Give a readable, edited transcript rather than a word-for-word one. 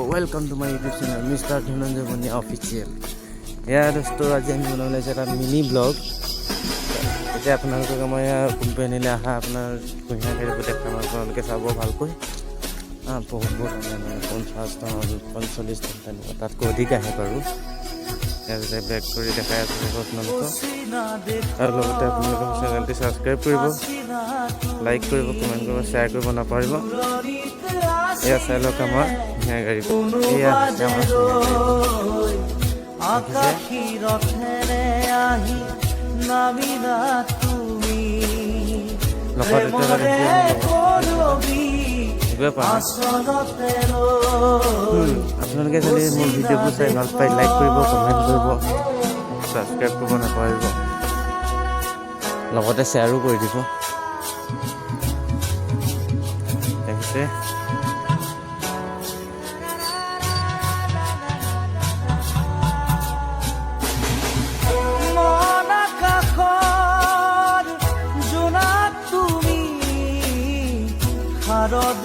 Welcome to my YouTube channel mister Dhananjay Baniya official. यार दोस्तों आज আমি বনাইছো এটা মিনি ব্লগ। এতিয়া আপোনালোকক মই কোম্পানীলৈ আহা আপোনাৰ কুঁহিয়াৰ খেতিবোৰ দেখাম, আপোনালোকে চাব ভালকৈ। বহুত 50-40 ঘণ্টা তাতকৈ অধিক আহে বাৰু। ইয়াতে বেক কৰি দেখাই আছোঁ আপোনালোকক, আৰু লগতে আপোনালোকে চেনেলটো ছাবস্ক্ৰাইব কৰিব, লাইক কৰিব, কমেণ্ট কৰিব, শ্বেয়াৰ কৰিব নাপাহৰিব। এয়া চাই লওক আমাৰ কুঁহিয়াৰ গাড়ী। এয়া আপোনালোকে যদি মোৰ ভিডিঅ'বোৰ চাই ভাল পায় লাইক কৰিব, কমেণ্ট কৰিব, ছাবস্ক্ৰাইব কৰিব নাপাহৰিব, লগতে শ্বেয়াৰো কৰি দিব। দেখিছে শাৰদ